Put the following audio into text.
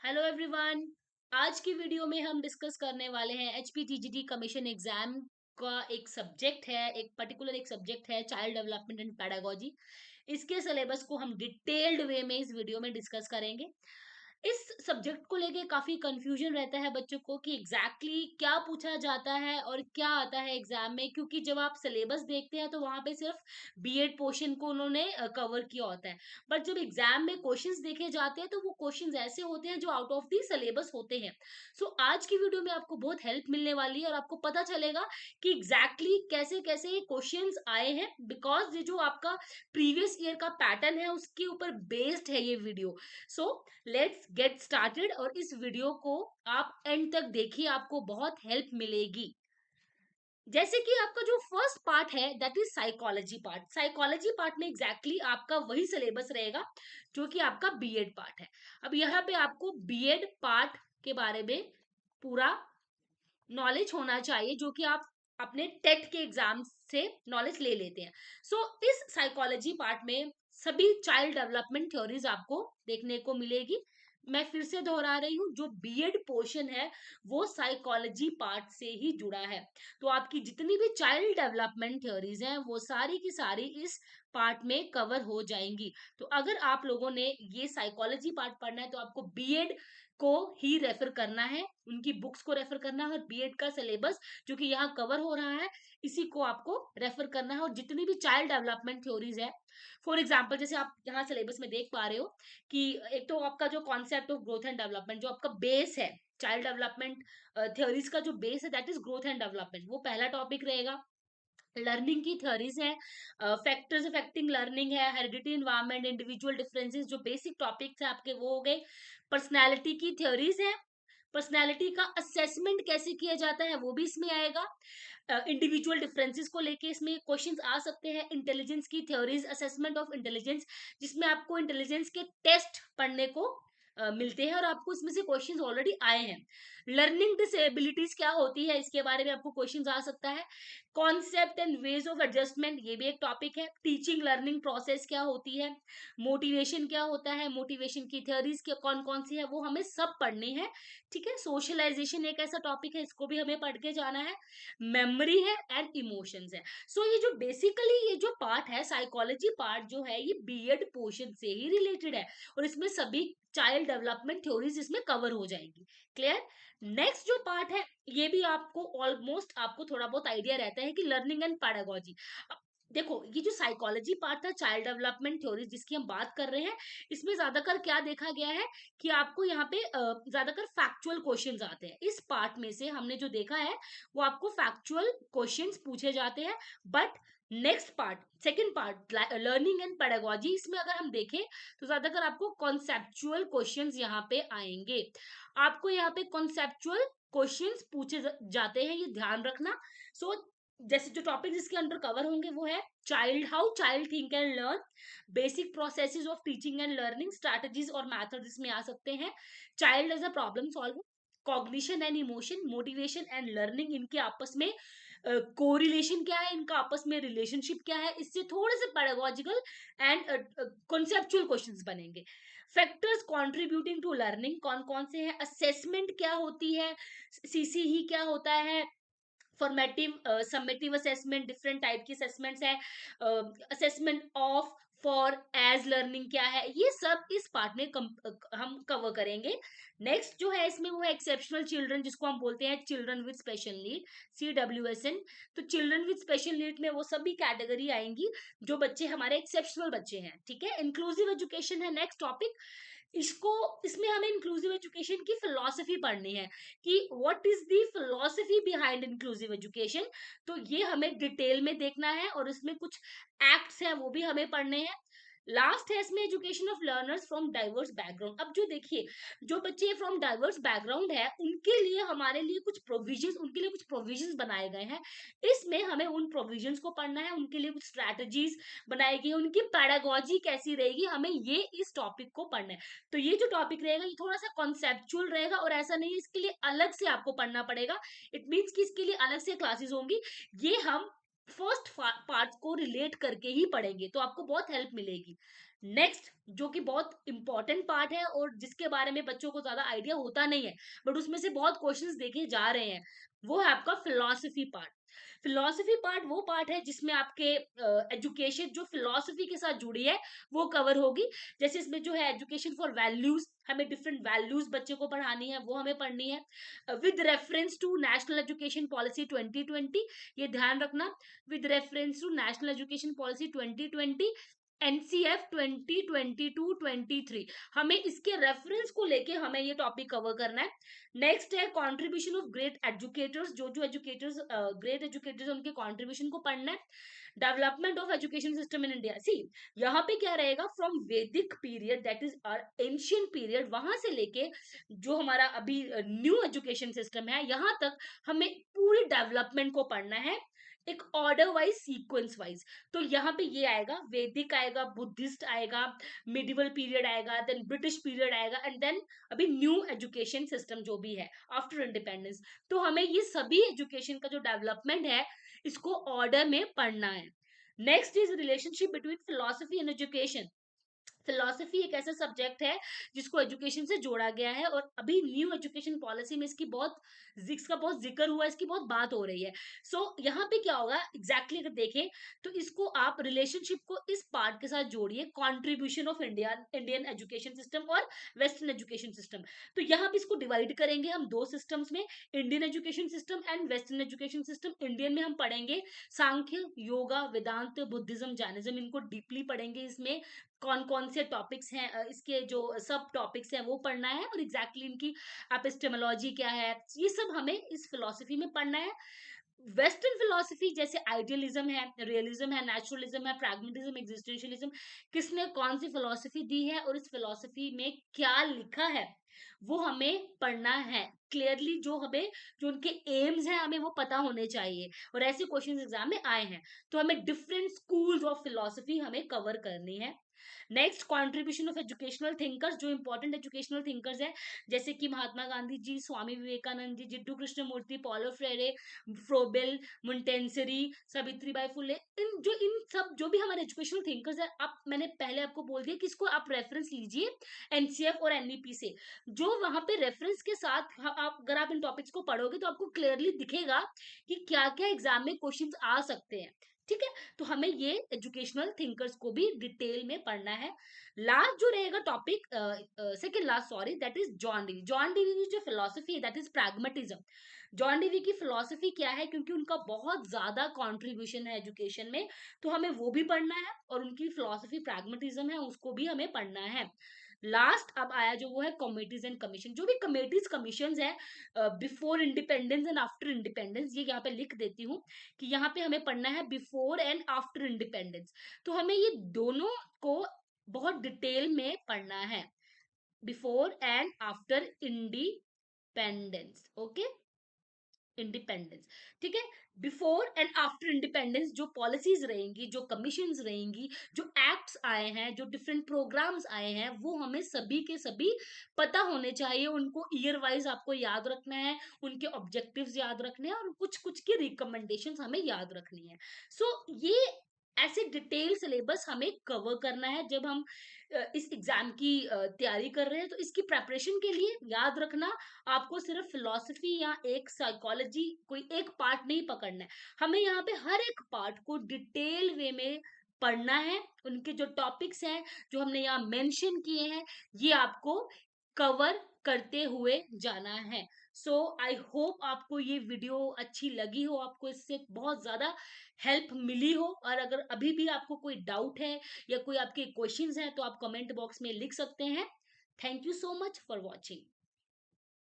Hello everyone. आज की video में हम डिस्कस करने वाले हैं एचपीटीजीटी कमीशन एग्जाम का एक पर्टिकुलर एक सब्जेक्ट है चाइल्ड डेवलपमेंट एंड पेडागोजी। इसके सिलेबस को हम डिटेल्ड वे में इस वीडियो में डिस्कस करेंगे। इस सब्जेक्ट को लेके काफी कंफ्यूजन रहता है बच्चों को कि क्या पूछा जाता है और क्या आता है एग्जाम में, क्योंकि जब आप सिलेबस देखते हैं तो वहां पे सिर्फ बीएड पोर्शन को उन्होंने कवर किया होता है। बट जब एग्जाम में क्वेश्चंस देखे जाते हैं तो वो क्वेश्चंस ऐसे होते हैं जो आउट ऑफ दी सिलेबस होते हैं। सो आज की वीडियो में आपको बहुत हेल्प मिलने वाली है और आपको पता चलेगा कि कैसे कैसे ये क्वेश्चंस आए हैं, बिकॉज ये जो आपका प्रीवियस ईयर का पैटर्न है उसके ऊपर बेस्ड है ये video. So let's get started और इस वीडियो को आप एंड तक देखिए, आपको बहुत हेल्प मिलेगी। जैसे कि आपका जो फर्स्ट पार्ट है दैट इज साइकोलॉजी पार्ट में आपका वही सिलेबस रहेगा जो कि आपका बीएड पार्ट है। अब यहाँ पे आपको बीएड पार्ट के बारे में पूरा नॉलेज होना चाहिए, जो कि आप अपने टेट के एग्जाम से नॉलेज ले लेते हैं। सो इस साइकोलॉजी पार्ट में सभी चाइल्ड डेवलपमेंट थ्योरीज आपको देखने को मिलेगी। मैं फिर से दोहरा रही हूँ, जो बीएड पोर्शन है वो साइकोलॉजी पार्ट से ही जुड़ा है। तो आपकी जितनी भी चाइल्ड डेवलपमेंट थ्योरीज हैं वो सारी की सारी इस पार्ट में कवर हो जाएंगी। तो अगर आप लोगों ने ये साइकोलॉजी पार्ट पढ़ना है तो आपको बीएड को ही रेफर करना है, उनकी बुक्स को रेफर करना है और बीएड का सिलेबस जो कि यहाँ कवर हो रहा है इसी को आपको रेफर करना है। और जितनी भी चाइल्ड डेवलपमेंट थ्योरीज है, फॉर एग्जाम्पल जैसे आप यहाँ सिलेबस में देख पा रहे हो कि एक तो आपका जो concept of growth and development जो आपका बेस है, चाइल्ड डेवलपमेंट थ्योरीज का जो बेस है that is growth and development, वो पहला टॉपिक रहेगा। लर्निंग की थ्योरीज है, फैक्टर्स अफेक्टिंग लर्निंग है, हेरिडिटी एनवायरनमेंट, इंडिविजुअल डिफरेंसेस, जो बेसिक टॉपिक्स है आपके वो हो गए। पर्सनैलिटी की थ्योरीज है, पर्सनैलिटी का असेसमेंट कैसे किया जाता है वो भी इसमें आएगा। इंडिविजुअल डिफरेंसेस को लेके इसमें क्वेश्चंस आ सकते हैं। इंटेलिजेंस की थ्योरीज, असेसमेंट ऑफ इंटेलिजेंस, जिसमें आपको इंटेलिजेंस के टेस्ट पढ़ने को मिलते हैं और आपको इसमें से क्वेश्चंस ऑलरेडी आए हैं। लर्निंग डिसेबिलिटीज क्या होती है इसके बारे में आपको क्वेश्चंस आ सकता है। Concept and ways of adjustment, ये भी एक टॉपिक है। टीचिंग लर्निंग प्रोसेस क्या होती है, मोटिवेशन क्या होता है, मोटिवेशन की थ्योरीज के कौन कौन सी है वो हमें सब पढ़नी है। ठीक है, सोशलाइजेशन एक ऐसा टॉपिक है, इसको भी हमें पढ़ के जाना है। मेमोरी है एंड इमोशंस है। सो ये जो बेसिकली ये जो पार्ट है साइकोलॉजी पार्ट जो है ये बीएड पोर्शन से ही रिलेटेड है और इसमें सभी चाइल्ड डेवलपमेंट थ्योरीज इसमें कवर हो जाएगी। क्लियर। नेक्स्ट जो पार्ट है ये भी आपको ऑलमोस्ट आपको थोड़ा बहुत आइडिया रहता है कि लर्निंग एंड पैडागोजी। देखो ये जो साइकोलॉजी पार्ट था चाइल्ड डेवलपमेंट थ्योरीज जिसकी हम बात कर रहे हैं, इसमें ज्यादातर क्या देखा गया है कि आपको यहाँ पे ज्यादातर फैक्चुअल क्वेश्चंस आते हैं। इस पार्ट में से हमने जो देखा है वो आपको फैक्चुअल क्वेश्चंस पूछे जाते हैं। But next part, second part learning and pedagogy, इसमें अगर हम देखें तो ज्यादातर आपको कॉन्सेप्चुअल क्वेश्चंस यहाँ पे आएंगे। आपको यहाँ पे कॉन्सेप्चुअल क्वेश्चंस पूछे जाते हैं, ये ध्यान रखना। सो जैसे जो टॉपिक इसके अंडर कवर होंगे वो है child, how child think and learn, basic processes of teaching and learning, strategies और मेथड्स इसमें आ सकते हैं। Child as a problem solver, cognition and emotion, motivation and learning, इनके आपस में कोरिलेशन क्या है, इनका आपस में रिलेशनशिप क्या है, इससे थोड़े से पेडागोजिकल एंड कॉन्सेप्चुअल क्वेश्चंस बनेंगे। फैक्टर्स कंट्रीब्यूटिंग टू लर्निंग कौन कौन से हैं, असेसमेंट क्या होती है, सीसी ही क्या होता है, formative summative assessment, different type की असेसमेंट्स है, assessment of for as learning क्या है, ये सब इस पार्ट में हम कवर करेंगे। नेक्स्ट जो है इसमें वो है एक्सेप्शनल चिल्ड्रन, जिसको हम बोलते हैं children with special need, CWSN। तो चिल्ड्रन विद स्पेशल नीड में वो सभी कैटेगरी आएंगी जो बच्चे हमारे एक्सेप्शनल बच्चे हैं। ठीक है, इंक्लूसिव एजुकेशन है नेक्स्ट टॉपिक। इसको इसमें हमें इंक्लूसिव एजुकेशन की फिलॉसफी पढ़नी है कि what is the philosophy behind inclusive education. तो ये हमें डिटेल में देखना है और इसमें कुछ एक्ट्स हैं वो भी हमें पढ़ने हैं। लास्ट है इसमें education of learners from diverse background. अब जो देखिए जो बच्चे फ्रॉम डाइवर्स बैकग्राउंड है उनके लिए हमारे लिए कुछ प्रोविजंस, उनके लिए कुछ प्रोविजंस बनाए गए हैं। इसमें हमें उन प्रोविजंस को पढ़ना है, उनके लिए कुछ स्ट्रैटेजीज बनाई गई, उनकी पैडागोजी कैसी रहेगी, हमें ये इस टॉपिक को पढ़ना है। तो ये जो टॉपिक रहेगा ये थोड़ा सा कॉन्सेप्चुअल रहेगा और ऐसा नहीं है इसके लिए अलग से आपको पढ़ना पड़ेगा। इट मीन्स कि इसके लिए अलग से क्लासेस होंगी, ये हम फर्स्ट पार्ट को रिलेट करके ही पढ़ेंगे तो आपको बहुत हेल्प मिलेगी। नेक्स्ट जो कि बहुत इंपॉर्टेंट पार्ट है और जिसके बारे में बच्चों को ज्यादा आइडिया होता नहीं है, बट उसमें से बहुत क्वेश्चंस देखे जा रहे हैं, वो है आपका फिलोसफी पार्ट। फिलोसफी पार्ट वो पार्ट है जिसमें आपके एजुकेशन जो फिलोसफी के साथ जुड़ी है वो कवर होगी। जैसे इसमें जो है एजुकेशन फॉर वैल्यूज, हमें डिफरेंट वैल्यूज बच्चे को पढ़ानी है, वो हमें पढ़नी है with reference to national education policy 2020, ये ध्यान रखना, with reference to national education policy 2020 NCF 2022-23, हमें इसके रेफरेंस को लेके हमें ये टॉपिक कवर करना है। नेक्स्ट है कंट्रीब्यूशन ऑफ ग्रेट एजुकेटर्स, जो जो एजुकेटर्स ग्रेट एजुकेटर्स उनके कंट्रीब्यूशन को पढ़ना है। Development of education system in India, see यहाँ पे क्या रहेगा, from Vedic period that is our ancient period, वहां से लेके जो हमारा अभी न्यू एजुकेशन सिस्टम है यहाँ तक हमें पूरी डेवलपमेंट को पढ़ना है, एक ऑर्डर वाइज सीक्वेंस वाइज। तो यहाँ पे ये आएगा, वैदिक आएगा, बुद्धिस्ट आएगा, मिडिवल पीरियड आएगा, देन ब्रिटिश पीरियड आएगा, एंड देन अभी न्यू एजुकेशन सिस्टम जो भी है आफ्टर इंडिपेंडेंस। तो हमें ये सभी एजुकेशन का जो डेवलपमेंट है इसको ऑर्डर में पढ़ना है। Next is relationship between philosophy and education. Philosophy एक ऐसा सब्जेक्ट है जिसको एजुकेशन से जोड़ा गया है और अभी न्यू एजुकेशन पॉलिसी में इसकी इसका बहुत जिक्र हुआ है, इसकी बहुत बात हो रही है। सो यहाँ पे क्या होगा एग्जैक्टली अगर देखें तो इसको आप रिलेशनशिप को इस पार्ट के साथ जोड़िए, contribution of India Indian education system और वेस्टर्न एजुकेशन सिस्टम। तो यहाँ पे इसको डिवाइड करेंगे हम दो सिस्टम्स में, Indian education system and western education system. Indian में हम पढ़ेंगे सांख्य, योगा, वेदांत, बुद्धिज्म, जैनिज्म, इनको डीपली पढ़ेंगे। इसमें कौन कौन से टॉपिक्स हैं, इसके जो सब टॉपिक्स हैं वो पढ़ना है, और एग्जैक्टली इनकी एपिस्टेमोलॉजी क्या है, ये सब हमें इस फिलोसफी में पढ़ना है। वेस्टर्न फिलोसफी जैसे आइडियलिज्म है, रियलिज्म है, नेचुरलिज्म है, प्रैग्मेटिज्म, एग्जिस्टेंशियलिज्म, किसने कौन सी फिलोसफी दी है और इस फिलोसफी में क्या लिखा है वो हमें पढ़ना है क्लियरली। जो हमें जो उनके एम्स हैं हमें वो पता होने चाहिए, और ऐसे क्वेश्चन एग्जाम में आए हैं। तो हमें डिफरेंट स्कूल्स ऑफ फिलोसफी हमें कवर करनी है। Next contribution of educational thinkers, जो इंपॉर्टेंट एजुकेशनल थिंकर्स है जैसे कि महात्मा गांधी जी, स्वामी विवेकानंद जी, जिड्डू कृष्ण मूर्ति, Paulo Frere, Froebel, मुंटेंसरी, Savitribai Phule, इन सब जो भी हमारे एजुकेशनल थिंकर्स है, आप मैंने पहले आपको बोल दिया कि इसको आप रेफरेंस लीजिए एनसीएफ और एनईपी से। जो वहां पे रेफरेंस के साथ आप अगर आप इन टॉपिक्स को पढ़ोगे तो आपको क्लियरली दिखेगा कि क्या क्या एग्जाम में क्वेश्चंस आ सकते हैं। ठीक है, तो हमें ये एजुकेशनल थिंकर्स को भी डिटेल में पढ़ना है। लास्ट जो रहेगा topic, second last sorry, that is John Dewey. John Dewey की जो फिलोसफी है that is pragmatism. John Dewey की फिलोसफी क्या है, क्योंकि उनका बहुत ज्यादा कंट्रीब्यूशन है एजुकेशन में, तो हमें वो भी पढ़ना है, और उनकी फिलोसफी प्रैग्मेटिज्म है उसको भी हमें पढ़ना है। लास्ट अब आया जो वो है कमिटीज एंड कमीशन। जो भी कमिटीज कमीशन है before independence and after independence, ये यहाँ पे लिख देती हूँ कि यहाँ पे हमें पढ़ना है बिफोर एंड आफ्टर इंडिपेंडेंस। तो हमें ये दोनों को बहुत डिटेल में पढ़ना है, before and after independence. Okay, independence, ठीक है। बिफोर एंड आफ्टर इंडिपेंडेंस जो पॉलिसीज रहेंगी, जो कमीशंस रहेंगी, जो एक्ट्स आए हैं, जो डिफरेंट प्रोग्राम्स आए हैं, वो हमें सभी के सभी पता होने चाहिए। उनको ईयर वाइज आपको याद रखना है, उनके ऑब्जेक्टिव्स याद रखने हैं, और कुछ कुछ की रिकमेंडेशंस हमें याद रखनी है। सो ये ऐसे डिटेल सिलेबस हमें कवर करना है जब हम इस एग्जाम की तैयारी कर रहे हैं। तो इसकी प्रेपरेशन के लिए याद रखना, आपको सिर्फ फिलोसफी या एक साइकोलॉजी कोई एक पार्ट नहीं पकड़ना है, हमें यहाँ पे हर एक पार्ट को डिटेल वे में पढ़ना है। उनके जो टॉपिक्स हैं जो हमने यहाँ मेंशन किए हैं, ये आपको कवर करते हुए जाना है। सो आई होप आपको ये वीडियो अच्छी लगी हो, आपको इससे बहुत ज्यादा हेल्प मिली हो। और अगर अभी भी आपको कोई डाउट है या कोई आपके क्वेश्चंस हैं तो आप कमेंट बॉक्स में लिख सकते हैं। Thank you so much for watching.